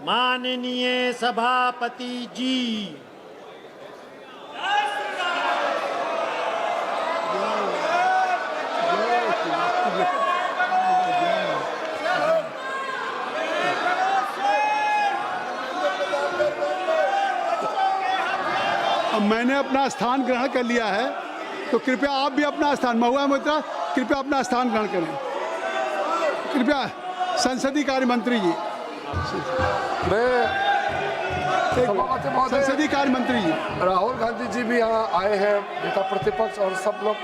माननीय सभापति जी, अब मैंने अपना स्थान ग्रहण कर लिया है, तो कृपया आप भी अपना स्थान, महुआ मोइत्रा कृपया अपना स्थान ग्रहण करें। कृपया संसदीय कार्य मंत्री जी, सभापति महोदय, संसदीय कार्य मंत्री जी, राहुल गांधी जी भी यहाँ आए हैं, नेता प्रतिपक्ष और सब लोग।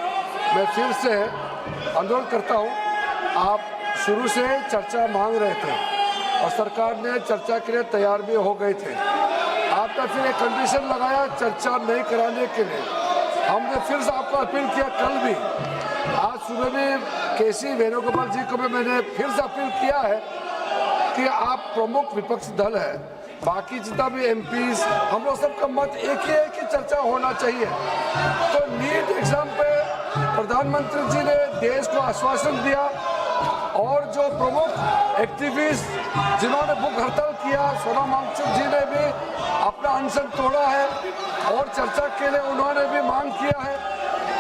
मैं फिर से अनुरोध करता हूँ, आप शुरू से चर्चा मांग रहे थे और सरकार ने चर्चा के लिए तैयार भी हो गए थे। आपने फिर एक कंडीशन लगाया चर्चा नहीं कराने के लिए। हमने फिर से आपको अपील किया, कल भी, आज सुबह में केसी वेणुगोपाल जी को भी मैंने फिर से अपील किया है कि आप प्रमुख विपक्षी दल है, बाकी जितना भी एमपीज, हम लोग सबका मत एक ही है कि चर्चा होना चाहिए। तो नीट एग्जाम पे प्रधानमंत्री जी ने देश को आश्वासन दिया और जो प्रमुख एक्टिविस्ट जिन्होंने भूख हड़ताल किया, सोनम वांगचुक जी ने भी अपना अनशन तोड़ा है और चर्चा के लिए उन्होंने भी मांग किया है।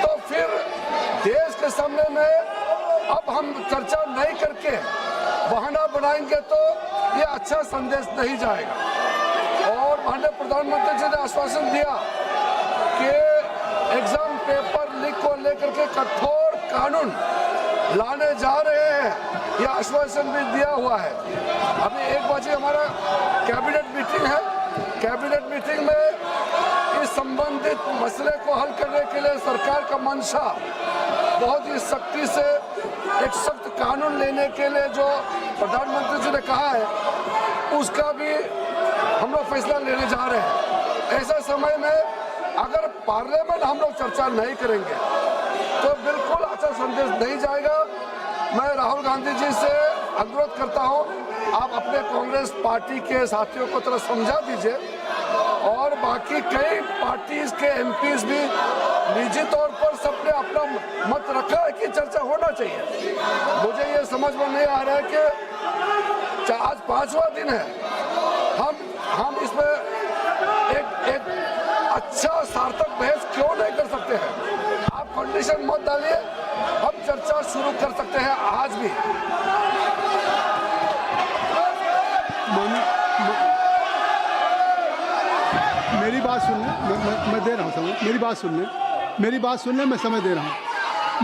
तो फिर देश के सामने में अब हम चर्चा नहीं करके बहाना बनाएंगे तो ये अच्छा संदेश नहीं जाएगा। और माननीय प्रधानमंत्री जी ने आश्वासन दिया कि एग्जाम पेपर लीक को लेकर के कठोर कानून लाने जा रहे हैं, यह आश्वासन भी दिया हुआ है। अभी 1 बजे हमारा कैबिनेट मीटिंग है, कैबिनेट मीटिंग में इस संबंधित मसले को हल करने के लिए सरकार का मंशा बहुत ही सख्ती से एक सख्त कानून लेने के लिए जो प्रधानमंत्री जी ने कहा है, उसका भी हम लोग फैसला लेने जा रहे हैं। ऐसा समय में अगर पार्लियामेंट हम लोग चर्चा नहीं करेंगे तो बिल्कुल अच्छा संदेश नहीं जाएगा। मैं राहुल गांधी जी से अनुरोध करता हूं, आप अपने कांग्रेस पार्टी के साथियों को थोड़ा समझा दीजिए और बाकी कई पार्टीज के एमपीज भी निजी तौर पर सबने अपना मत रखा है कि चर्चा होना चाहिए। मुझे ये समझ में नहीं आ रहा है कि आज 5वां दिन है, हम इसमें एक अच्छा सार्थक बहस क्यों नहीं कर सकते हैं? आप कंडीशन मत डालिए, हम चर्चा शुरू कर सकते हैं आज भी। मेरी बात सुन लें, मैं दे रहा हूँ समय, मेरी बात सुन लें, मेरी बात सुन लें, मैं समय दे रहा हूँ,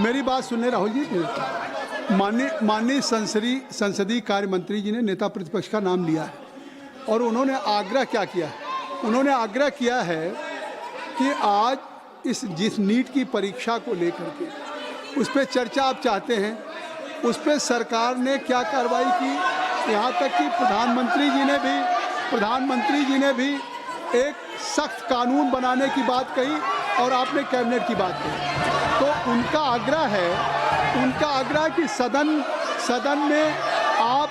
मेरी बात सुन लें राहुल जी। माननीय संसदीय कार्य मंत्री जी ने नेता प्रतिपक्ष का नाम लिया है और उन्होंने आग्रह क्या किया है? उन्होंने आग्रह किया है कि आज जिस नीट की परीक्षा को लेकर के उस पर चर्चा आप चाहते हैं, उस पर सरकार ने क्या कार्रवाई की, यहाँ तक कि प्रधानमंत्री जी ने भी एक सख्त कानून बनाने की बात कही और आपने कैबिनेट की बात कही। तो उनका आग्रह कि सदन में आप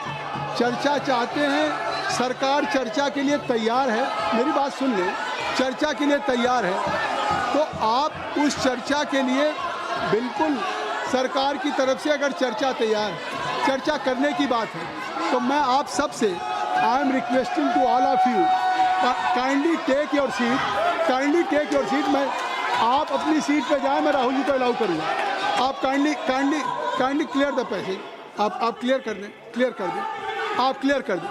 चर्चा चाहते हैं, सरकार चर्चा के लिए तैयार है, मेरी बात सुन लें, चर्चा के लिए तैयार है, तो आप उस चर्चा के लिए बिल्कुल सरकार की तरफ से अगर चर्चा करने की बात है तो मैं आप सब से I am requesting to all of you, kindly take your seat. मैं आप अपनी सीट पे जाएं, मैं राहुल जी को अलाउ करूँगा। आप काइंडली क्लियर द पैसेज, आप क्लियर कर दें, आप क्लियर कर दें,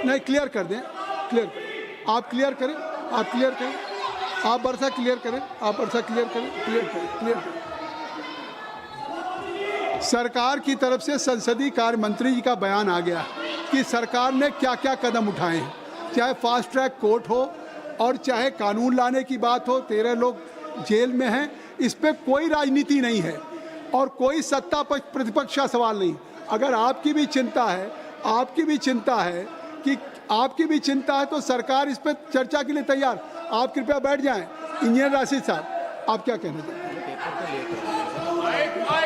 नहीं क्लियर कर दें, आप क्लियर करें, आप वर्षा क्लियर करें। सरकार की तरफ से संसदीय कार्य मंत्री जी का बयान आ गया कि सरकार ने क्या क्या कदम उठाए हैं, चाहे फास्ट ट्रैक कोर्ट हो और चाहे कानून लाने की बात हो। 13 लोग जेल में हैं, इस पर कोई राजनीति नहीं है और कोई सत्ता प्रतिपक्ष का सवाल नहीं। अगर आपकी भी चिंता है तो सरकार इस पर चर्चा के लिए तैयार। आप कृपया बैठ जाएं। इंजीनियर राशिद साहब, आप क्या कहना चाहते हैं?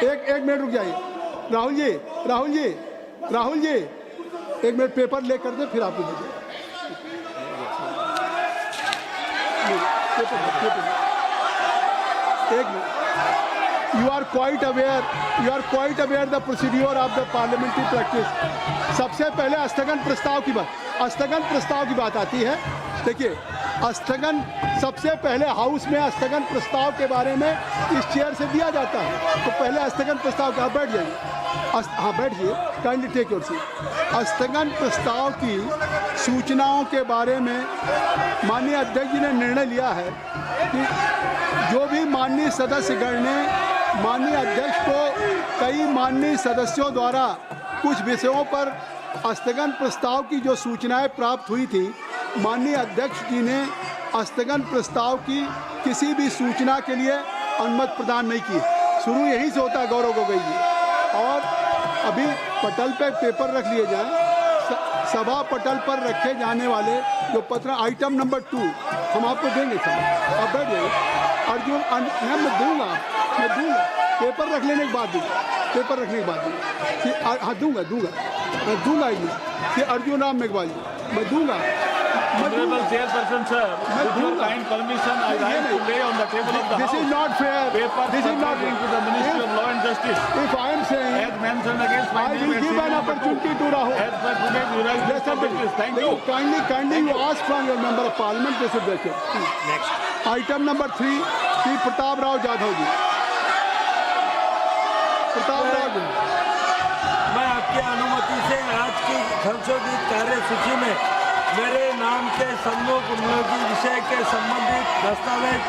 एक मिनट रुक जाइए। राहुल जी 1 मिनट पेपर ले कर दे, फिर आप एक minute. You are quite aware the procedure of the parliamentary practice। सबसे पहले स्थगन प्रस्ताव की बात, स्थगन प्रस्ताव की बात आती है, देखिए स्थगन सबसे पहले हाउस में स्थगन प्रस्ताव के बारे में इस चेयर से दिया जाता है। तो पहले स्थगन प्रस्ताव का बैठ जाइए, हाँ बैठिए, काइंडली टेक योर सीट। स्थगन प्रस्ताव की सूचनाओं के बारे में माननीय अध्यक्ष जी ने निर्णय लिया है कि जो भी माननीय सदस्यगण ने माननीय अध्यक्ष को कई माननीय सदस्यों द्वारा कुछ विषयों पर स्थगन प्रस्ताव की जो सूचनाएं प्राप्त हुई थी, माननीय अध्यक्ष जी ने स्थगन प्रस्ताव की किसी भी सूचना के लिए अनुमति प्रदान नहीं की। शुरू यहीं से होता है गौरव गोगोई जी। और अभी पटल पे पेपर रख लिए जाएं, सभा पटल पर रखे जाने वाले जो पत्र आइटम नंबर 2 हम आपको देंगे सर, आप बैठ जाइए। अर्जुन मैं दूंगा पेपर रख लेने के बाद दूंगा, पेपर रखने के बाद दूंगा, हाँ दूंगा ये अर्जुन राम मेघवाल जी मैं दूंगा। Honorable Chairperson sir, with your kind permission, I rise to lay on the table of the This House is not fair. papers This is not pertaining to the Ministry of Law and Justice. If I am saying, As mentioned against my I name will and give an serial number opportunity to 2, Rahul. as per today's revised list of business. Thank you. Kindly you ask from your member of parliament, they should take it. Next. Item number 3, Shri Pratap Rao Jadhav जी। प्रताप राव जी, मैं आपकी अनुमति से आज की संशोधित कार्यसूची में मेरे नाम के सम्मुख उपयोगी विषय के संबंधित दस्तावेज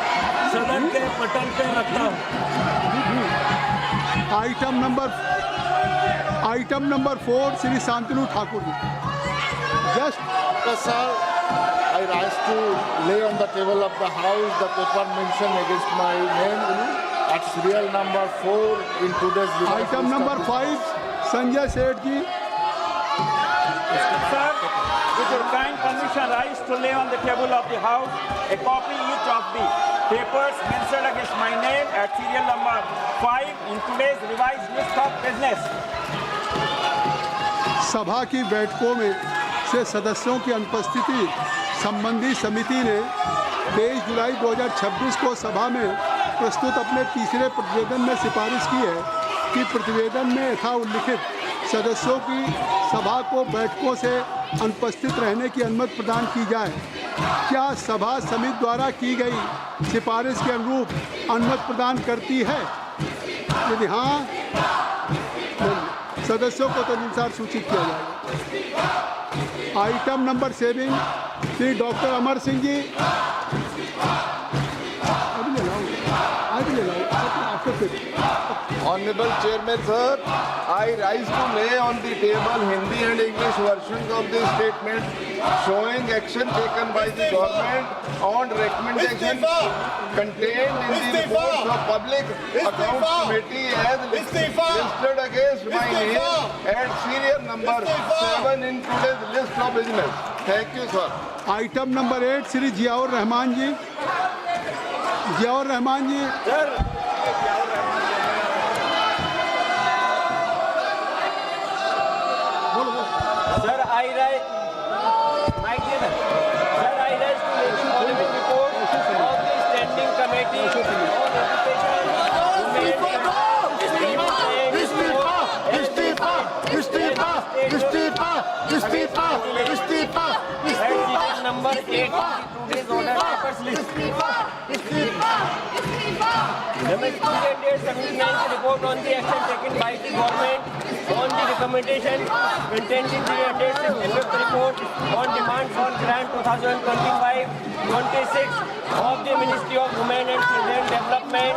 सदन के पटल पर रखता हूँ। Item number 4 Shri Shantanu Thakur ji. Just Sir, I rise to lay on the table of the House the paper mentioned against my name at serial number 4 in today's revised item list number of 5 Sanjay Seth ji. Sir, with your kind permission, rise to lay on the table of the House a copy each of the papers mentioned against my name at serial number 5 in today's revised list of business. सभा की बैठकों में से सदस्यों की अनुपस्थिति संबंधी समिति ने 23 जुलाई 2026 को सभा में प्रस्तुत अपने तीसरे प्रतिवेदन में सिफारिश की है कि प्रतिवेदन में यथा उल्लिखित सदस्यों की सभा को बैठकों से अनुपस्थित रहने की अनुमति प्रदान की जाए। क्या सभा समिति द्वारा की गई सिफारिश के अनुरूप अनुमति प्रदान करती है? यदि हाँ, सदस्यों को तदनुसार सूचित किया जाएगा। Item number 7 Shri doctor Amar Singh ji. Honorable Chairman Sir, I rise to lay on the table Hindi and English versions of the statement showing action taken by the government on recommendation contained in the reports of Public Accounts Committee as listed against my name at serial number 7 in today's list of business. Thank you, sir. Item number 8 Shri Ziaur Rahman ji. Ziaur Rahman ji. Sir, I rise to lay the following report of the Standing Committee on Education, number 8 today's order papers list. Domestic candidates 79th report on the action taken by the government on the recommendation contained in the 165th report on demand for grant 2025-26 of the Ministry of Women and Children Development.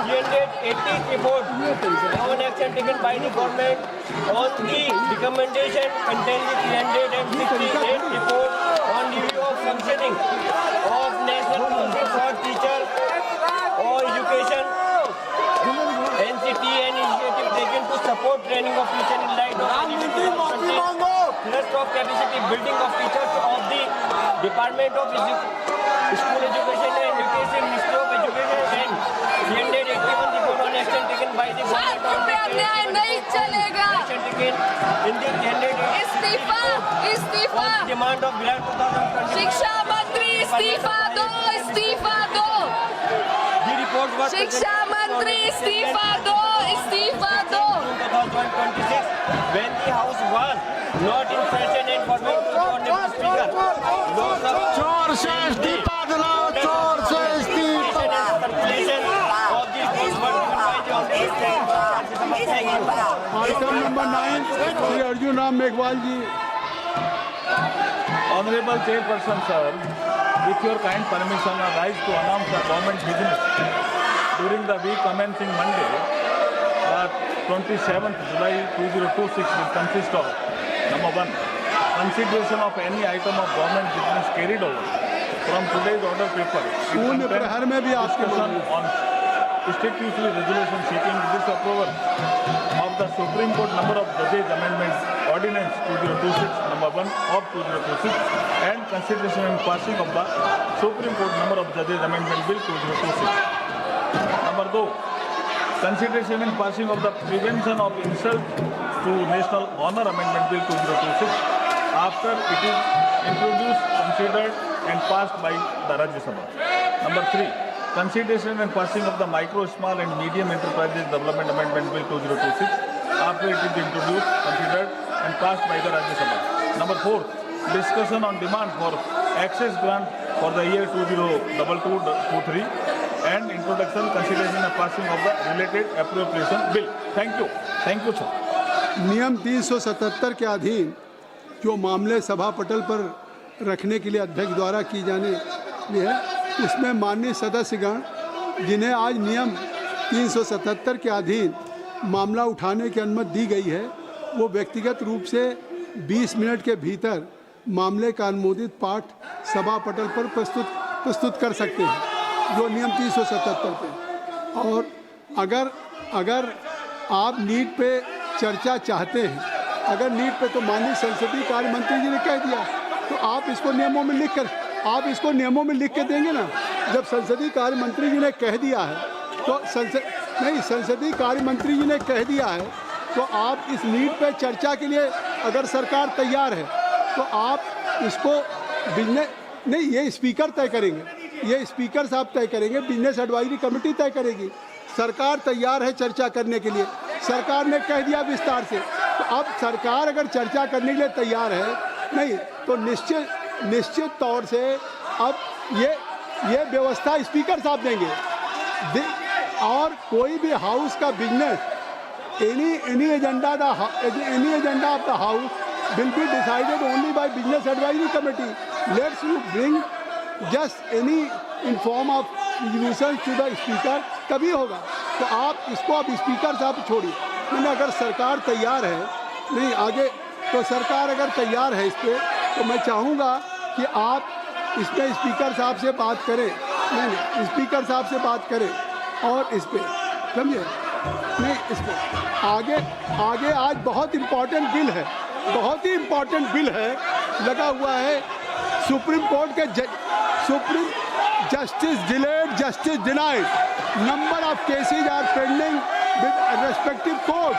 380th report on action taken by the government on the recommendation contained in the 368th report on review of functioning of National Council for Teacher or Education NCT and initiative taken to support training of teachers in light of thrust of capacity building of teachers of the Department of School Education and Education, Ministry of Education and 381 report on action taken by the government on the नहीं चलेगा। action taken in the 381 इस्तीफा on demand of grant 2020. शिक्षा मंत्री इस्तीफा दो। The report was शिक्षा मंत्री इस्तीफा दो। 2026 when the House was not in session and for जोर से इस्तीफा दिलाओ, जोर से इस्तीफा। Circulation of these books were given by the item number 9 Shri Arjun Ram Meghwal ji. Honorable Chairperson, sir, with your kind permission, I rise to announce the government business during the week commencing Monday, that 27th July 2026 will consist of number 1, consideration of any item of government business carried over from today's order paper. शून्य प्रहर में भी आपके Discussion on statutory resolution seeking disapproval of the Supreme Court number of judges amendments ordinance 2026 number 1 of 2026 and consideration and passing of the Supreme Court number of judges amendment bill 2026. Number 2, consideration and passing of the prevention of insult to national honor amendment bill 2026 after it is introduced, considered and passed by the Rajya Sabha. Number 3, consideration and passing of the micro, small and medium enterprises development amendment bill 2026 after it is introduced, considered and passed by the Rajya Sabha. Number 4, discussion on demand for access grant for the year 2022-23 and introduction, consideration and passing of the related appropriation bill. Thank you. Thank you, sir. नियम 377 के अधीन जो मामले सभा पटल पर रखने के लिए अध्यक्ष द्वारा की जाने है, उसमें माननीय सदस्यगण जिन्हें आज नियम 377 के अधीन मामला उठाने की अनुमति दी गई है, वो व्यक्तिगत रूप से 20 मिनट के भीतर मामले का अनुमोदित पाठ सभा पटल पर प्रस्तुत कर सकते हैं, जो नियम 377 पे। और अगर आप नीट पे चर्चा चाहते हैं, अगर नीट पे, तो माननीय संसदीय कार्य मंत्री जी ने कह दिया, तो आप इसको नियमों में लिख के देंगे ना। जब संसदीय कार्य मंत्री जी ने कह दिया है, तो संसदीय कार्य मंत्री जी ने कह दिया है, तो आप इस नीट पे चर्चा के लिए अगर सरकार तैयार है, तो आप इसको बिजनेस नहीं, ये स्पीकर तय करेंगे, ये स्पीकर साहब तय करेंगे, बिजनेस एडवाइजरी कमेटी तय करेगी। सरकार तैयार है चर्चा करने के लिए, सरकार ने कह दिया विस्तार से, तो अब सरकार अगर चर्चा करने के लिए तैयार है, नहीं तो निश्चित तौर से अब ये व्यवस्था स्पीकर साहब देंगे। और कोई भी हाउस का business, any agenda of the house will be decided only by business advisory committee. Let's you bring just any inform of resolution to the speaker, तभी होगा। तो आप इसको अब स्पीकर साहब छोड़िए। मैंने अगर सरकार तैयार है, नहीं आगे, तो सरकार अगर तैयार है इस पर, तो मैं चाहूँगा कि आप इस पर स्पीकर साहब से बात करें, नहीं स्पीकर साहब से बात करें और इस पर, समझे, नहीं इस पर आगे आज बहुत इम्पोर्टेंट बिल है, बहुत ही इम्पोर्टेंट बिल है, लगा हुआ है सुप्रीम कोर्ट के supreme justice delayed, justice denied, number of cases are pending with respective court.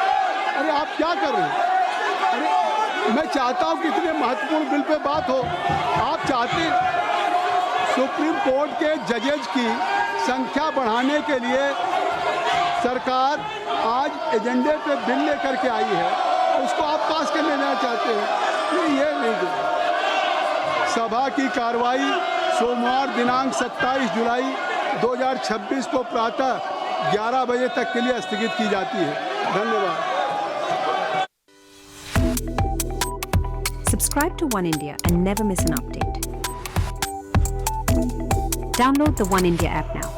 अरे आप क्या कर रहे हैं? अरे मैं चाहता हूँ कि इतने महत्वपूर्ण बिल पे बात हो, आप चाहते हैं सुप्रीम कोर्ट के जजेज की संख्या बढ़ाने के लिए सरकार आज एजेंडे पे बिल लेकर के आई है, उसको आप पास कर लेना चाहते हैं। ये नहीं, सभा की कार्रवाई सोमवार दिनांक 27 जुलाई 2026 को प्रातः 11 बजे तक के लिए स्थगित की जाती है। धन्यवाद। Subscribe to One India and never miss an update. Download the One India app now.